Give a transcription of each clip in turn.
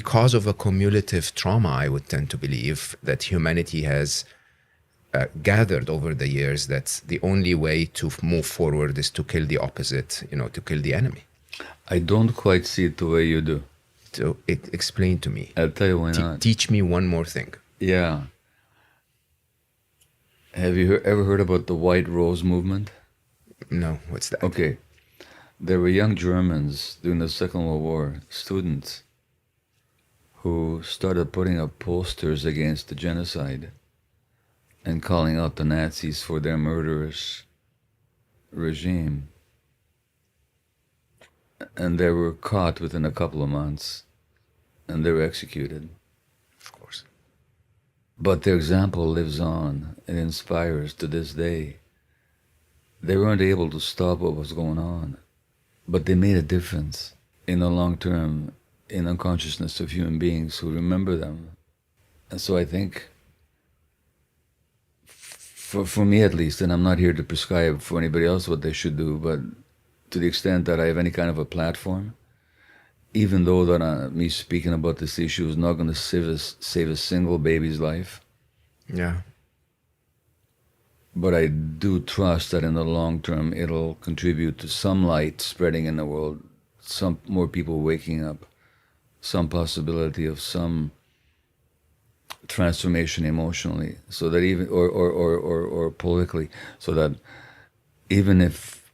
because of a cumulative trauma, I would tend to believe that humanity has gathered over the years that the only way to move forward is to kill the opposite, to kill the enemy. I don't quite see it the way you do. So explain to me. I'll tell you why not. Teach me one more thing. Yeah. Have you ever heard about the White Rose movement? No, what's that? Okay. There were young Germans during the Second World War, students, who started putting up posters against the genocide and calling out the Nazis for their murderous regime. And they were caught within a couple of months, and they were executed. Of course. But their example lives on and inspires to this day. They weren't able to stop what was going on, but they made a difference in the long term in the consciousness of human beings who remember them. And so I think, for me at least, and I'm not here to prescribe for anybody else what they should do, but to the extent that I have any kind of a platform, even though that me speaking about this issue is not going to save a single baby's life. Yeah. But I do trust that in the long term, it'll contribute to some light spreading in the world, some more people waking up, some possibility of some transformation emotionally, so that even, or politically, so that even if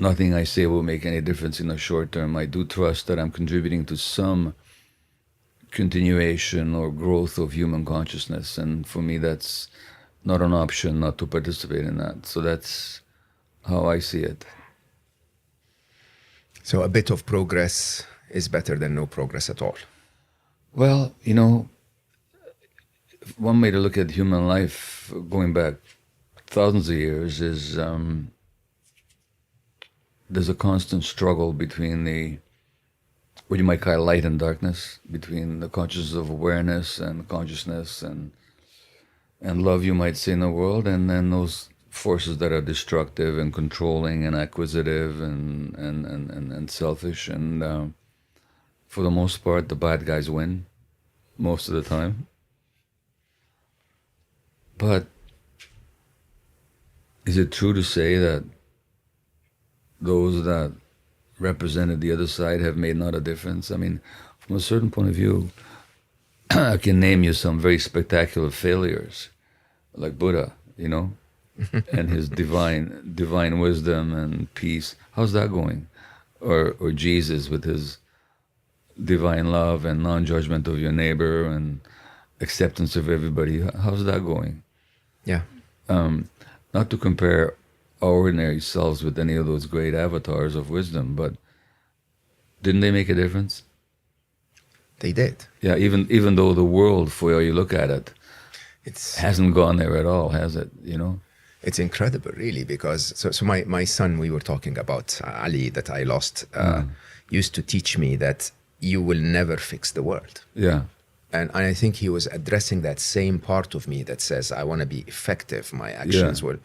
nothing I say will make any difference in the short term, I do trust that I'm contributing to some continuation or growth of human consciousness. And for me, that's not an option not to participate in that. So that's how I see it. So a bit of progress is better than no progress at all. Well, one way to look at human life going back thousands of years is there's a constant struggle between what you might call light and darkness, between the consciousness of awareness and consciousness and love, you might say, in the world, and then those forces that are destructive and controlling and acquisitive and selfish. And for the most part, the bad guys win most of the time. But is it true to say that those that represented the other side have made not a difference? I mean, from a certain point of view, I can name you some very spectacular failures, like Buddha, and his divine wisdom and peace. How's that going? Or Jesus with his divine love and non-judgment of your neighbor and acceptance of everybody. How's that going? Yeah. Not to compare our ordinary selves with any of those great avatars of wisdom, but didn't they make a difference? They did. Yeah, even though the world, for how you look at it, hasn't gone there at all, has it? It's incredible, really, because so my son, we were talking about Ali, that I lost, used to teach me that you will never fix the world. Yeah. And I think he was addressing that same part of me that says, I want to be effective. My actions will.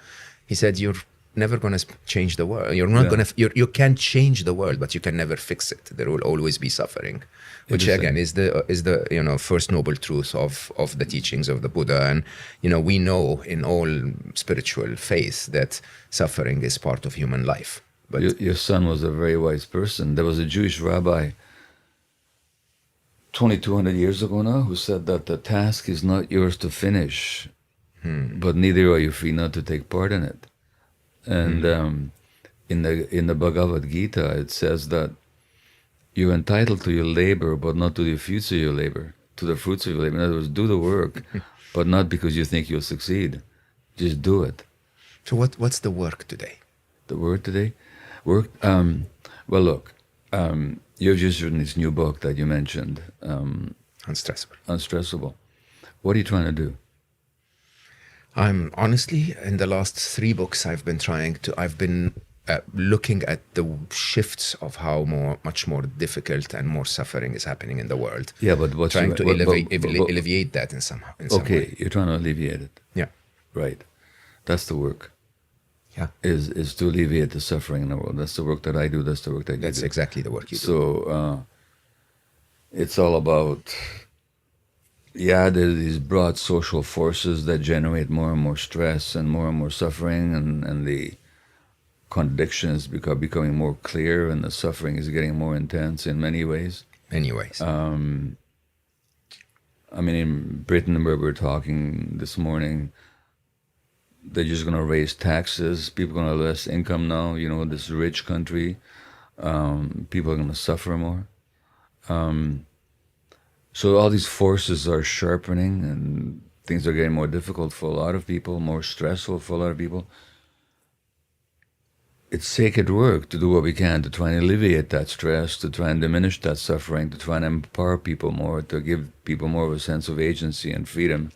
He said, you're never going to change the world. You're not going to. You can change the world, but you can never fix it. There will always be suffering, which again is the first noble truth of the teachings of the Buddha. And we know in all spiritual faith that suffering is part of human life. But your son was a very wise person. There was a Jewish rabbi 2,200 years ago now who said that the task is not yours to finish, but neither are you free not to take part in it. And in the Bhagavad Gita, it says that you're entitled to your labor, but not to the fruits of your labor, to the fruits of your labor. In other words, do the work, but not because you think you'll succeed. Just do it. So what's the work today? The work today? Well, look, you've just written this new book that you mentioned. Unstressable. Unstressable. What are you trying to do? I'm honestly, in the last 3 books, I've been looking at the shifts of how much more difficult and more suffering is happening in the world. Yeah, but what's trying to alleviate that in some way. You're trying to alleviate it. Yeah. Right. That's the work. Yeah. Is to alleviate the suffering in the world. That's the work that I do. That's the work that you do. That's exactly the work you do. So it's all about, yeah, there's these broad social forces that generate more and more stress and more suffering, and the contradictions becoming more clear, and the suffering is getting more intense in many ways. Anyways, I mean, in Britain, where we're talking this morning, they're just going to raise taxes. People are going to have less income now. You know, this rich country, people are going to suffer more. So all these forces are sharpening, and things are getting more difficult for a lot of people, more stressful for a lot of people. It's sacred work to do what we can to try and alleviate that stress, to try and diminish that suffering, to try and empower people more, to give people more of a sense of agency and freedom,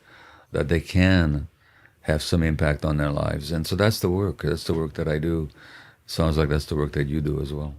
that they can have some impact on their lives. And so that's the work. That's the work that I do. Sounds like that's the work that you do as well.